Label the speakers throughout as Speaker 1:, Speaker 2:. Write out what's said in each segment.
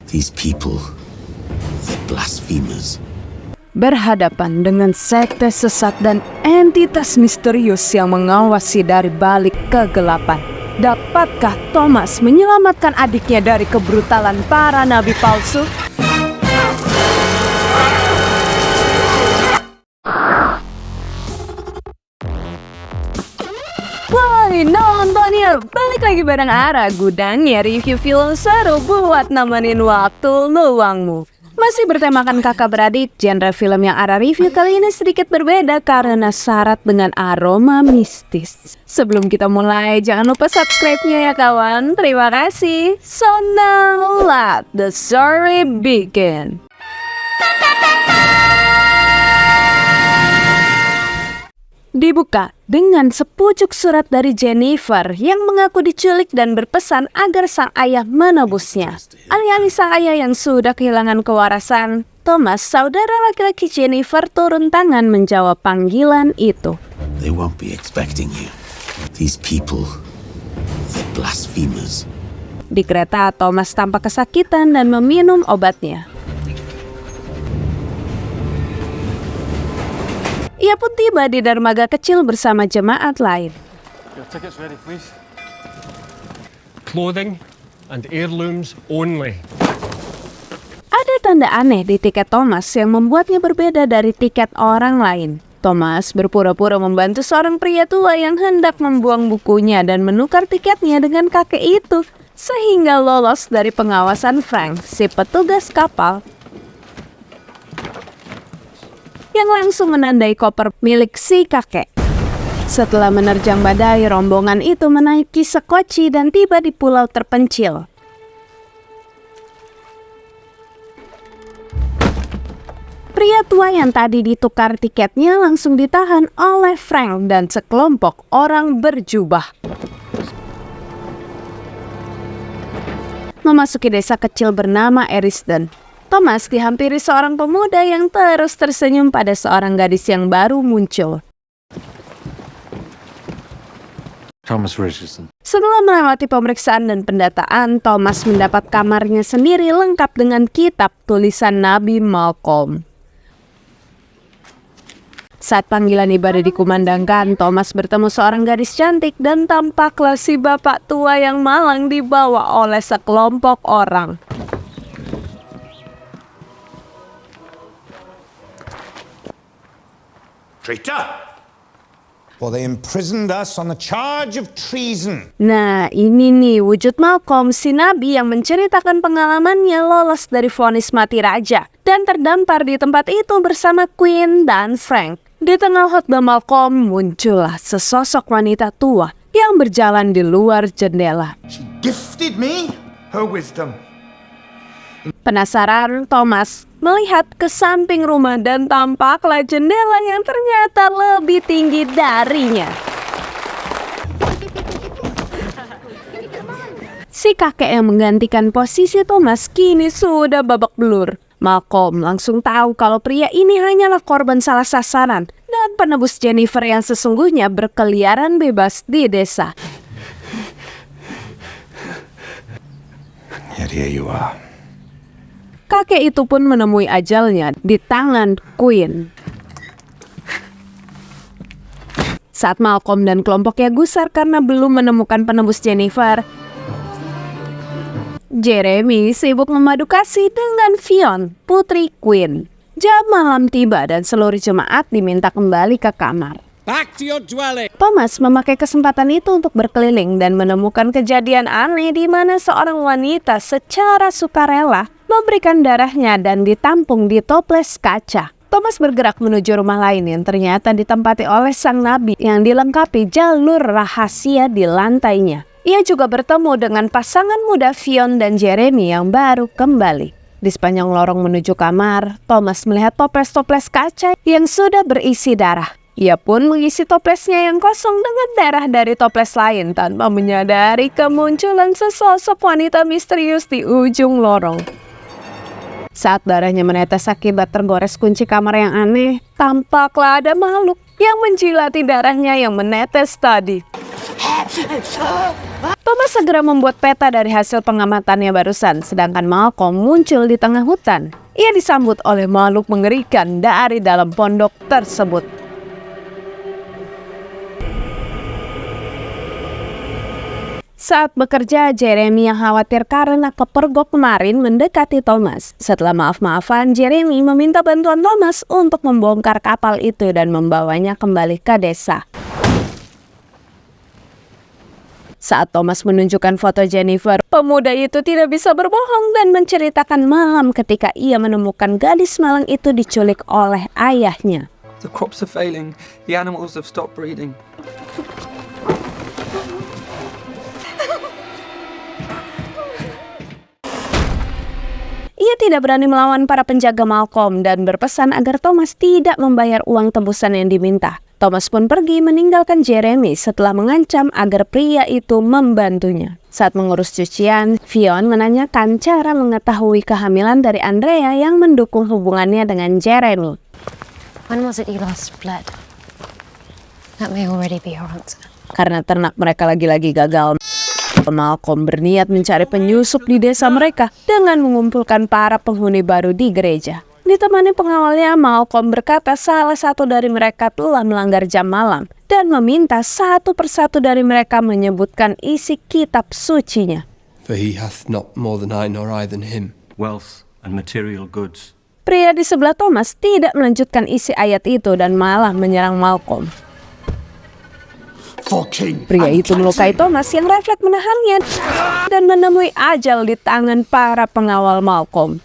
Speaker 1: These people, they're blasphemers.
Speaker 2: Berhadapan dengan sekte sesat dan entitas misterius yang mengawasi dari balik kegelapan. Dapatkah Thomas menyelamatkan adiknya dari kebrutalan para nabi palsu? Woi nontonnya, balik lagi bareng Ara, gudangnya review film seru buat nemenin waktu luangmu. Masih bertemakan kakak beradik, genre film yang Ara review kali ini sedikit berbeda karena syarat dengan aroma mistis. Sebelum kita mulai, jangan lupa subscribe-nya ya kawan. Terima kasih. So now let the story begin. Dibuka dengan sepucuk surat dari Jennifer yang mengaku diculik dan berpesan agar sang ayah menebusnya. Alih-alih sang ayah yang sudah kehilangan kewarasan, Thomas, saudara laki-laki Jennifer, turun tangan menjawab panggilan itu.
Speaker 1: They won't be expecting you. These people, they're blasphemers.
Speaker 2: Di kereta, Thomas tampak kesakitan dan meminum obatnya. Ia pun tiba di dermaga kecil bersama jemaat lain.
Speaker 3: Your tickets ready, please. Clothing and heirlooms only.
Speaker 2: Ada tanda aneh di tiket Thomas yang membuatnya berbeda dari tiket orang lain. Thomas berpura-pura membantu seorang pria tua yang hendak membuang bukunya dan menukar tiketnya dengan kakek itu, sehingga lolos dari pengawasan Frank, si petugas kapal, yang langsung menandai koper milik si kakek. Setelah menerjang badai, rombongan itu menaiki sekoci dan tiba di pulau terpencil. Pria tua yang tadi ditukar tiketnya langsung ditahan oleh Frank dan sekelompok orang berjubah. Memasuki desa kecil bernama Erisden, Thomas dihampiri seorang pemuda yang terus tersenyum pada seorang gadis yang baru muncul.
Speaker 3: Thomas Richardson.
Speaker 2: Setelah melewati pemeriksaan dan pendataan, Thomas mendapat kamarnya sendiri lengkap dengan kitab tulisan Nabi Malcolm. Saat panggilan ibadah dikumandangkan, Thomas bertemu seorang gadis cantik dan tampaklah si bapak tua yang malang dibawa oleh sekelompok orang.
Speaker 4: Traitor! Well, they imprisoned us on the charge of treason.
Speaker 2: Nah, ini nih wujud Malcolm, si nabi yang menceritakan pengalamannya lolos dari vonis mati raja dan terdampar di tempat itu bersama Queen dan Frank. Di tengah khotbah Malcolm muncullah sesosok wanita tua yang berjalan di luar jendela.
Speaker 4: She gifted me her wisdom.
Speaker 2: Penasaran, Thomas melihat ke samping rumah dan tampaklah jendela yang ternyata lebih tinggi darinya. Si kakek yang menggantikan posisi Thomas kini sudah babak belur. Malcolm langsung tahu kalau pria ini hanyalah korban salah sasaran dan penebus Jennifer yang sesungguhnya berkeliaran bebas di desa.
Speaker 4: Yet here you are.
Speaker 2: Kakek itu pun menemui ajalnya di tangan Queen. Saat Malcolm dan kelompoknya gusar karena belum menemukan penebus Jennifer, Jeremy sibuk memadu kasih dengan Fionn, putri Queen. Jam malam tiba dan seluruh jemaat diminta kembali ke kamar.
Speaker 3: Back to your dwelling.
Speaker 2: Thomas memakai kesempatan itu untuk berkeliling dan menemukan kejadian aneh di mana seorang wanita secara sukarela memberikan darahnya dan ditampung di toples kaca. Thomas bergerak menuju rumah lain yang ternyata ditempati oleh sang nabi yang dilengkapi jalur rahasia di lantainya. Ia juga bertemu dengan pasangan muda Fionn dan Jeremy yang baru kembali. Di sepanjang lorong menuju kamar, Thomas melihat toples-toples kaca yang sudah berisi darah. Ia pun mengisi toplesnya yang kosong dengan darah dari toples lain tanpa menyadari kemunculan sesosok wanita misterius di ujung lorong. Saat darahnya menetes akibat tergores kunci kamar yang aneh, tampaklah ada makhluk yang menjilati darahnya yang menetes tadi. Thomas segera membuat peta dari hasil pengamatannya barusan, sedangkan Malcolm muncul di tengah hutan. Ia disambut oleh makhluk mengerikan dari dalam pondok tersebut. Saat bekerja, Jeremy yang khawatir karena kepergok kemarin mendekati Thomas. Setelah maaf-maafan, Jeremy meminta bantuan Thomas untuk membongkar kapal itu dan membawanya kembali ke desa. Saat Thomas menunjukkan foto Jennifer, pemuda itu tidak bisa berbohong dan menceritakan malam ketika ia menemukan gadis malang itu diculik oleh ayahnya.
Speaker 5: The crops are failing. The animals have stopped breeding.
Speaker 2: Ia tidak berani melawan para penjaga Malcolm dan berpesan agar Thomas tidak membayar uang tebusan yang diminta. Thomas pun pergi meninggalkan Jeremy setelah mengancam agar pria itu membantunya. Saat mengurus cucian, Fionn menanyakan cara mengetahui kehamilan dari Andrea yang mendukung hubungannya dengan Jeremy.
Speaker 6: When was it you last bled? That may already be your answer.
Speaker 2: Karena ternak mereka lagi-lagi gagal, Malcolm berniat mencari penyusup di desa mereka dengan mengumpulkan para penghuni baru di gereja. Ditemani pengawalnya, Malcolm berkata salah satu dari mereka telah melanggar jam malam dan meminta satu persatu dari mereka menyebutkan isi kitab sucinya.
Speaker 7: For he hath not more than I nor I than him.
Speaker 8: Wealth and material goods.
Speaker 2: Pria di sebelah Thomas tidak melanjutkan isi ayat itu dan malah menyerang Malcolm. Pria itu melukai Thomas yang refleks menahannya dan menemui ajal di tangan para pengawal Malcolm.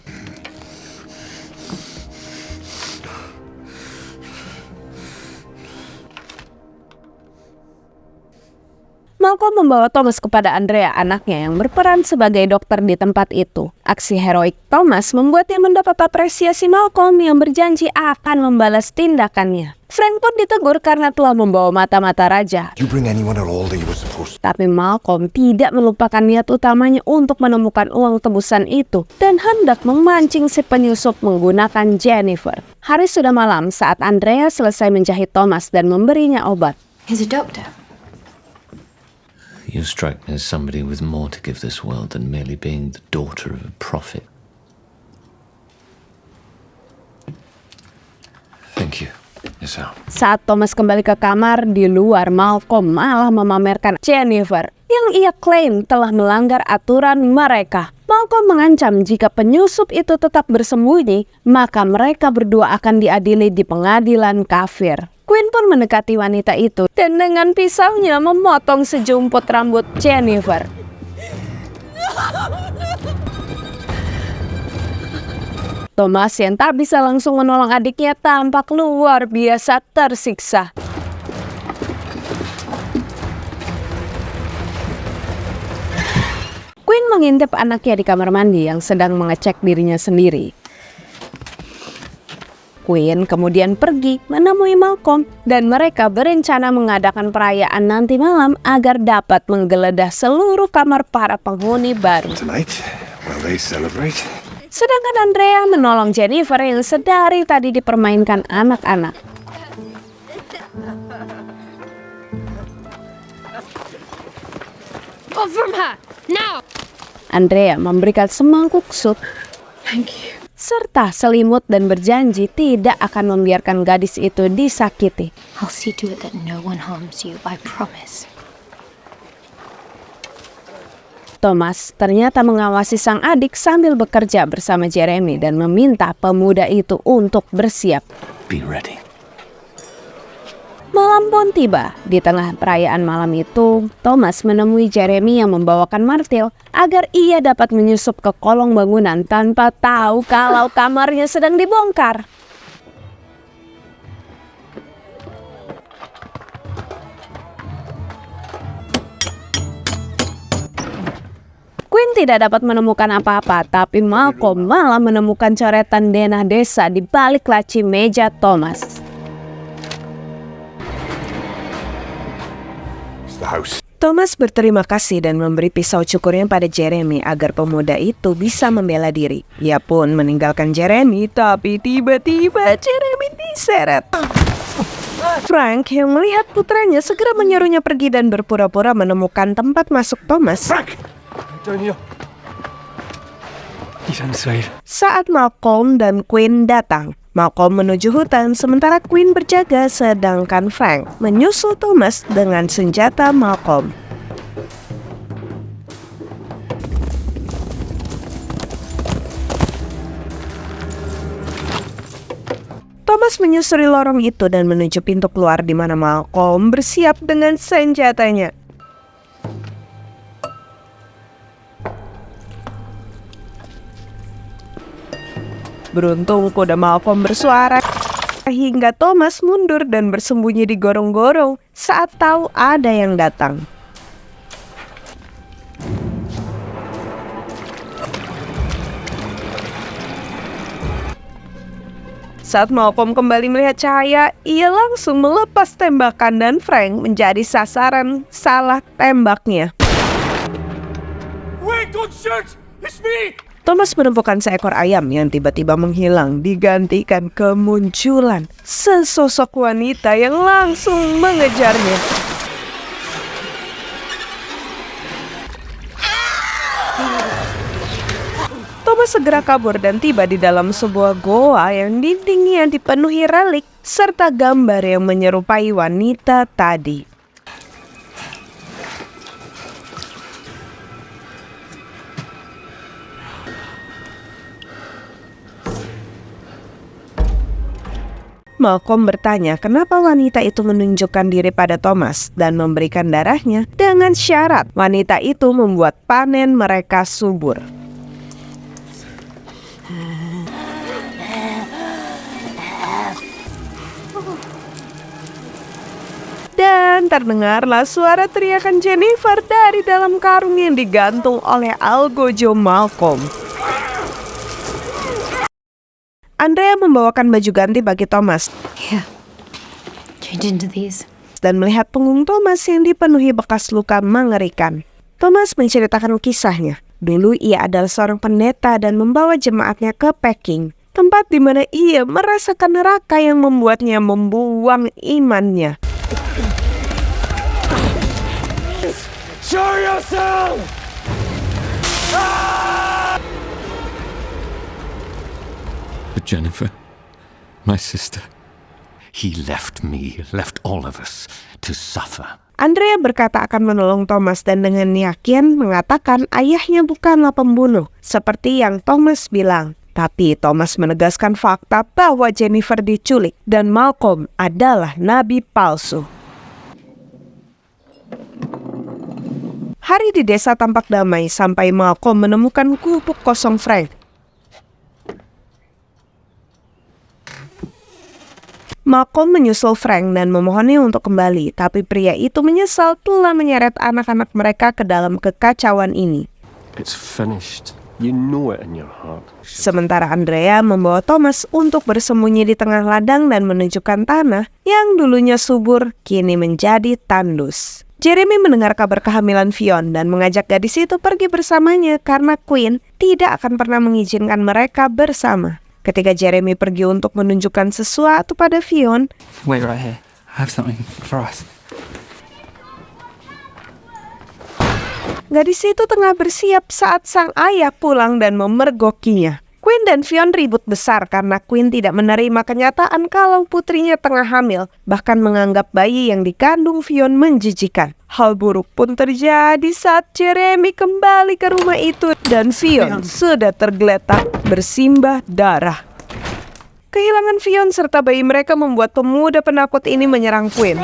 Speaker 2: Malcolm membawa Thomas kepada Andrea, anaknya yang berperan sebagai dokter di tempat itu. Aksi heroik Thomas membuatnya mendapat apresiasi Malcolm yang berjanji akan membalas tindakannya. Frank pun ditegur karena telah membawa mata-mata raja.
Speaker 4: You bring anyone at all that you were supposed to.
Speaker 2: Tapi Malcolm tidak melupakan niat utamanya untuk menemukan uang tebusan itu dan hendak memancing si penyusup menggunakan Jennifer. Hari sudah malam saat Andrea selesai menjahit Thomas dan memberinya obat.
Speaker 6: He's a doctor.
Speaker 1: You strike me as somebody with more to give this world than merely being the daughter of a prophet. Thank you. Yes, sir.
Speaker 2: Saat Thomas kembali ke kamar, di luar Malcolm malah memamerkan Jennifer yang ia klaim telah melanggar aturan mereka. Malcolm mengancam jika penyusup itu tetap bersembunyi, maka mereka berdua akan diadili di pengadilan kafir. Queen pun mendekati wanita itu dan dengan pisaunya memotong sejumput rambut Jennifer. Thomas yang tak bisa langsung menolong adiknya tampak luar biasa tersiksa. Queen mengintip anaknya di kamar mandi yang sedang mengecek dirinya sendiri. Queen kemudian pergi menemui Malcolm dan mereka berencana mengadakan perayaan nanti malam agar dapat menggeledah seluruh kamar para penghuni baru.
Speaker 7: Tonight, while they celebrate.
Speaker 2: Sedangkan Andrea menolong Jennifer yang sedari tadi dipermainkan anak-anak.
Speaker 6: Off from her, now!
Speaker 2: Andrea memberikan semangkuk sup serta selimut dan berjanji tidak akan membiarkan gadis itu disakiti.
Speaker 6: I'll see to it that no one harms you, I promise.
Speaker 2: Thomas ternyata mengawasi sang adik sambil bekerja bersama Jeremy dan meminta pemuda itu untuk bersiap.
Speaker 1: Be ready.
Speaker 2: Malam pun tiba. Di tengah perayaan malam itu, Thomas menemui Jeremy yang membawakan martil agar ia dapat menyusup ke kolong bangunan tanpa tahu kalau kamarnya sedang dibongkar. Queen tidak dapat menemukan apa-apa, tapi Malcolm malah menemukan coretan denah desa di balik laci meja Thomas. Thomas berterima kasih dan memberi pisau cukurnya pada Jeremy agar pemuda itu bisa membela diri. Ia pun meninggalkan Jeremy, tapi tiba-tiba Jeremy diseret. Frank yang melihat putranya segera menyuruhnya pergi dan berpura-pura menemukan tempat masuk Thomas.
Speaker 3: Down here. He's inside.
Speaker 2: Saat Malcolm dan Quinn datang, Malcolm menuju hutan sementara Quinn berjaga sedangkan Frank menyusul Thomas dengan senjata Malcolm. Thomas menyusuri lorong itu dan menuju pintu keluar di mana Malcolm bersiap dengan senjatanya. Beruntung kuda Malcolm bersuara hingga Thomas mundur dan bersembunyi di gorong-gorong saat tahu ada yang datang. Saat Malcolm kembali melihat cahaya, ia langsung melepas tembakan dan Frank menjadi sasaran salah tembaknya.
Speaker 3: Wait, don't shoot! It's me!
Speaker 2: Thomas menemukan seekor ayam yang tiba-tiba menghilang digantikan kemunculan sesosok wanita yang langsung mengejarnya. Thomas segera kabur dan tiba di dalam sebuah goa yang dindingnya dipenuhi relik serta gambar yang menyerupai wanita tadi. Malcolm bertanya kenapa wanita itu menunjukkan diri pada Thomas dan memberikan darahnya dengan syarat wanita itu membuat panen mereka subur. Dan terdengarlah suara teriakan Jennifer dari dalam karung yang digantung oleh algojo Malcolm. Andrea membawakan baju ganti bagi Thomas.
Speaker 6: Here. Change into these.
Speaker 2: Dan melihat punggung Thomas yang dipenuhi bekas luka mengerikan. Thomas menceritakan kisahnya. Dulu ia adalah seorang pendeta dan membawa jemaatnya ke Peking, tempat di mana ia merasakan neraka yang membuatnya membuang imannya.
Speaker 3: Show yourself!
Speaker 1: Jennifer, my sister. He left me, left all of us to suffer.
Speaker 2: Andrea berkata akan menolong Thomas dan dengan yakin mengatakan ayahnya bukanlah pembunuh seperti yang Thomas bilang. Tapi Thomas menegaskan fakta bahwa Jennifer diculik dan Malcolm adalah nabi palsu. Hari di desa tampak damai sampai Malcolm menemukan gubuk kosong Frank. Malcolm menyusul Frank dan memohonnya untuk kembali, tapi pria itu menyesal telah menyeret anak-anak mereka ke dalam kekacauan ini.
Speaker 3: It's finished. You know it in your heart.
Speaker 2: Sementara Andrea membawa Thomas untuk bersembunyi di tengah ladang dan menunjukkan tanah yang dulunya subur kini menjadi tandus. Jeremy mendengar kabar kehamilan Fionn dan mengajak gadis itu pergi bersamanya karena Quinn tidak akan pernah mengizinkan mereka bersama. Ketika Jeremy pergi untuk menunjukkan sesuatu pada Fionn,
Speaker 5: Wait right here. I have something for us.
Speaker 2: gadis itu tengah bersiap saat sang ayah pulang dan memergokinya. Quinn dan Fionn ribut besar karena Quinn tidak menerima kenyataan kalau putrinya tengah hamil, bahkan menganggap bayi yang dikandung Fionn menjijikan. Hal buruk pun terjadi saat Jeremy kembali ke rumah itu dan Fionn sudah tergeletak bersimbah darah. Kehilangan Fionn serta bayi mereka membuat pemuda penakut ini menyerang Quinn.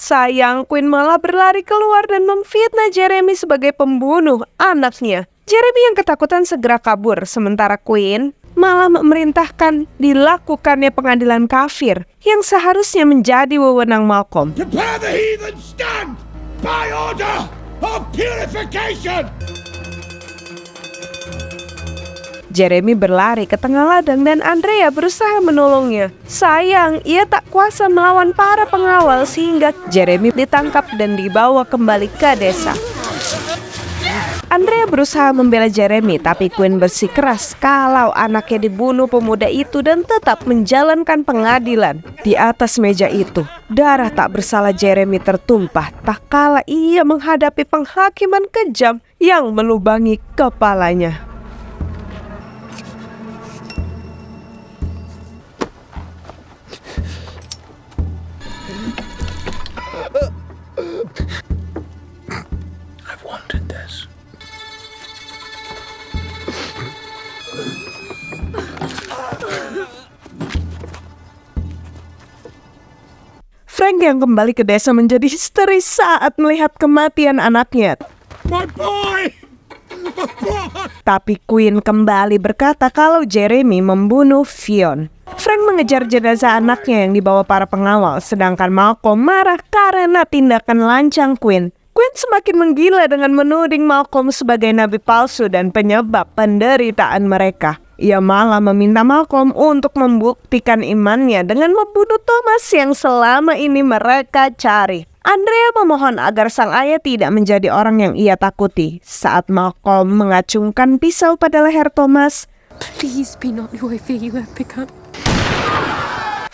Speaker 2: Sayang, Quinn malah berlari keluar dan memfitnah Jeremy sebagai pembunuh anaknya. Jeremy yang ketakutan segera kabur, sementara Quinn malah memerintahkan dilakukannya pengadilan kafir yang seharusnya menjadi wewenang Malcolm.
Speaker 4: Prepare the heathen stand by order of purification!
Speaker 2: Jeremy berlari ke tengah ladang dan Andrea berusaha menolongnya. Sayang, ia tak kuasa melawan para pengawal sehingga Jeremy ditangkap dan dibawa kembali ke desa. Andrea berusaha membela Jeremy, tapi Quinn bersikeras kalau anaknya dibunuh pemuda itu dan tetap menjalankan pengadilan. Di atas meja itu, darah tak bersalah Jeremy tertumpah tak kala ia menghadapi penghakiman kejam yang melubangi kepalanya.
Speaker 1: I've wanted this.
Speaker 2: Frank yang kembali ke desa menjadi histeris saat melihat kematian anaknya.
Speaker 1: My boy!
Speaker 2: Tapi Quinn kembali berkata kalau Jeremy membunuh Fionn. Frank mengejar jenazah anaknya yang dibawa para pengawal, sedangkan Malcolm marah karena tindakan lancang Quinn. Quinn semakin menggila dengan menuding Malcolm sebagai nabi palsu dan penyebab penderitaan mereka. Ia malah meminta Malcolm untuk membuktikan imannya dengan membunuh Thomas yang selama ini mereka cari. Andrea memohon agar sang ayah tidak menjadi orang yang ia takuti. Saat Malcolm mengacungkan pisau pada leher Thomas,
Speaker 6: Please be not whoever you have become.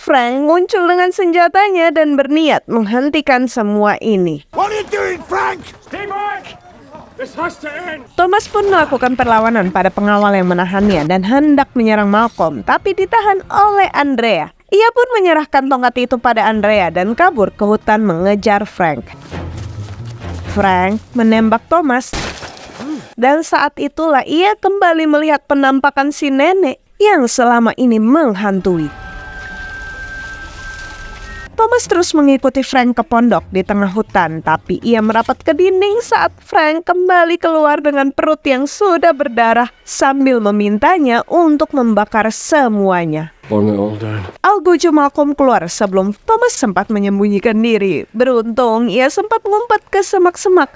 Speaker 2: Frank muncul dengan senjatanya dan berniat menghentikan semua ini.
Speaker 1: What are you doing, Frank? Stay back! This has to end!
Speaker 2: Thomas pun melakukan perlawanan pada pengawal yang menahannya dan hendak menyerang Malcolm, tapi ditahan oleh Andrea. Ia pun menyerahkan tongkat itu pada Andrea dan kabur ke hutan mengejar Frank. Frank menembak Thomas, dan saat itulah ia kembali melihat penampakan si nenek yang selama ini menghantui. Thomas terus mengikuti Frank ke pondok di tengah hutan, tapi ia merapat ke dinding saat Frank kembali keluar dengan perut yang sudah berdarah sambil memintanya untuk membakar semuanya.
Speaker 3: Burn it all down.
Speaker 2: Algojo Malcolm keluar sebelum Thomas sempat menyembunyikan diri. Beruntung ia sempat ngumpet ke semak-semak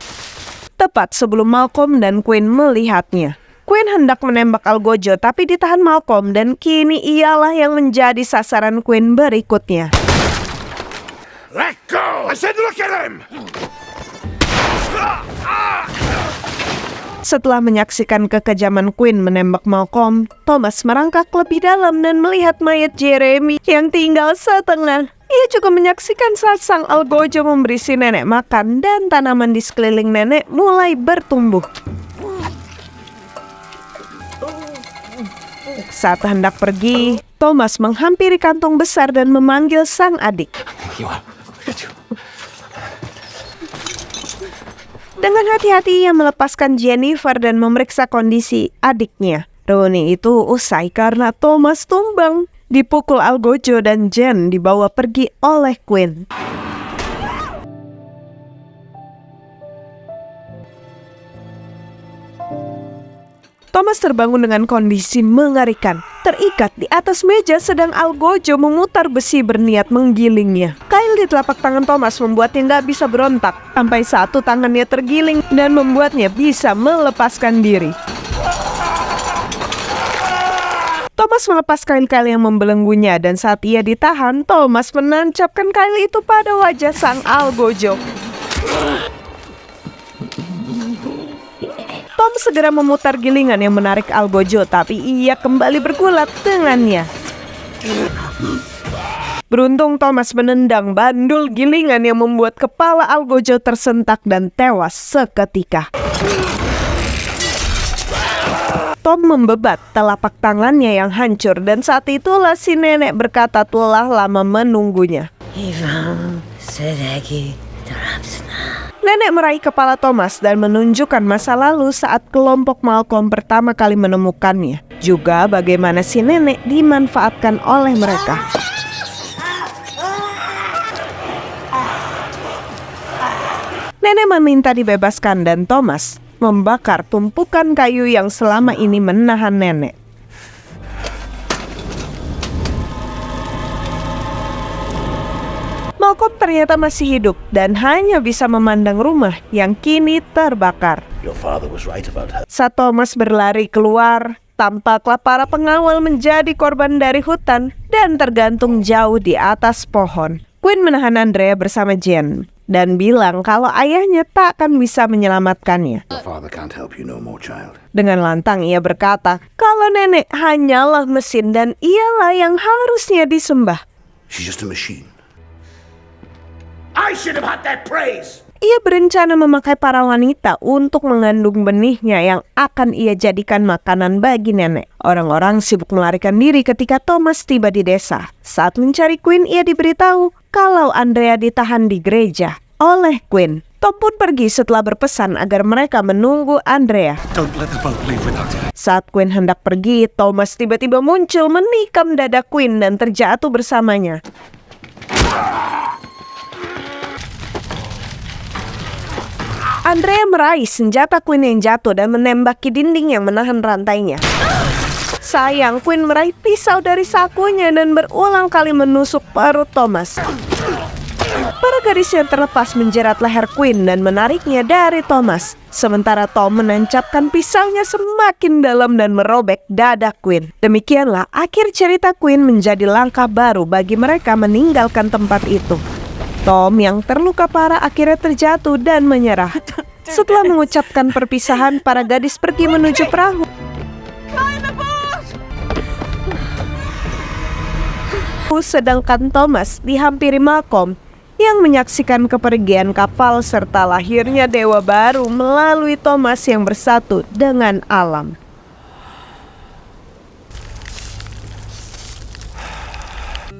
Speaker 2: tepat sebelum Malcolm dan Quinn melihatnya. Quinn hendak menembak Algojo tapi ditahan Malcolm dan kini ialah yang menjadi sasaran Quinn berikutnya.
Speaker 1: Let go! I said look at him!
Speaker 2: Setelah menyaksikan kekejaman Quinn menembak Malcolm, Thomas merangkak lebih dalam dan melihat mayat Jeremy yang tinggal setengah. Ia juga menyaksikan saat sang Algojo memberi si nenek makan dan tanaman di sekeliling nenek mulai bertumbuh. Saat hendak pergi, Thomas menghampiri kantong besar dan memanggil sang adik. Dengan hati-hati ia melepaskan Jennifer dan memeriksa kondisi adiknya. Reuni itu usai karena Thomas tumbang, dipukul Algojo dan Jen dibawa pergi oleh Quinn. Thomas terbangun dengan kondisi mengerikan. Terikat di atas meja sedang Algojo memutar besi berniat menggilingnya. Kail di telapak tangan Thomas membuatnya nggak bisa berontak, sampai satu tangannya tergiling dan membuatnya bisa melepaskan diri. Thomas melepas kail-kail yang membelenggunya dan saat ia ditahan, Thomas menancapkan kail itu pada wajah sang Algojo. Tom segera memutar gilingan yang menarik Algojo, tapi ia kembali bergulat dengannya. Beruntung Thomas menendang bandul gilingan yang membuat kepala Algojo tersentak dan tewas seketika. Tom membebat telapak tangannya yang hancur dan saat itulah si nenek berkata telah lama menunggunya. Nenek meraih kepala Thomas dan menunjukkan masa lalu saat kelompok Malcolm pertama kali menemukannya. Juga bagaimana si nenek dimanfaatkan oleh mereka. Nenek meminta dibebaskan dan Thomas membakar tumpukan kayu yang selama ini menahan nenek. Malcolm ternyata masih hidup dan hanya bisa memandang rumah yang kini terbakar.
Speaker 1: Your father was right about her.
Speaker 2: Saat Thomas berlari keluar, tampaklah para pengawal menjadi korban dari hutan dan tergantung jauh di atas pohon. Quinn menahan Andrea bersama Jen. dan bilang kalau ayahnya tak akan bisa menyelamatkannya.
Speaker 9: Father can't help you no more, child.
Speaker 2: Dengan lantang ia berkata kalau nenek hanyalah mesin dan ialah yang harusnya disembah.
Speaker 9: She's just a machine. I should have had that praise!
Speaker 2: Ia berencana memakai para wanita untuk mengandung benihnya yang akan ia jadikan makanan bagi nenek. Orang-orang sibuk melarikan diri ketika Thomas tiba di desa. Saat mencari Queen, ia diberitahu kalau Andrea ditahan di gereja oleh Queen. Tom pun pergi setelah berpesan agar mereka menunggu Andrea.
Speaker 8: Don't let the boat leave without her.
Speaker 2: Saat Queen hendak pergi, Thomas tiba-tiba muncul menikam dada Queen dan terjatuh bersamanya. Andrea meraih senjata Queen yang jatuh dan menembaki dinding yang menahan rantainya. Sayang, Queen meraih pisau dari sakunya dan berulang kali menusuk perut Thomas. Para gadis yang terlepas menjerat leher Queen dan menariknya dari Thomas. Sementara Tom menancapkan pisaunya semakin dalam dan merobek dada Queen. Demikianlah akhir cerita Queen menjadi langkah baru bagi mereka meninggalkan tempat itu. Tom yang terluka parah akhirnya terjatuh dan menyerah. Setelah mengucapkan perpisahan, para gadis pergi menuju perahu. Sedangkan Thomas dihampiri Malcolm yang menyaksikan kepergian kapal serta lahirnya dewa baru melalui Thomas yang bersatu dengan alam.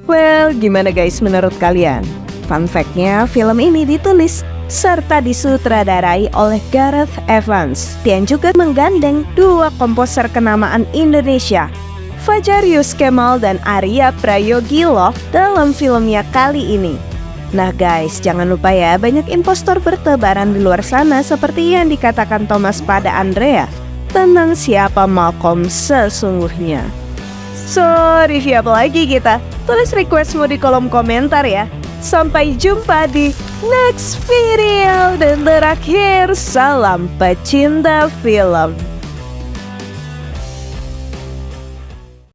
Speaker 2: Well, gimana guys menurut kalian? Fun fact-nya, film ini ditulis serta disutradarai oleh Gareth Evans dan juga menggandeng dua komposer kenamaan Indonesia, Fajarius Kemal dan Arya Prayogilo dalam filmnya kali ini. Nah guys, jangan lupa ya, banyak impostor bertebaran di luar sana seperti yang dikatakan Thomas pada Andrea tentang siapa Malcolm sesungguhnya. So, review apa lagi kita? Tulis requestmu di kolom komentar ya. Sampai jumpa di next video. Dan terakhir, salam pecinta film.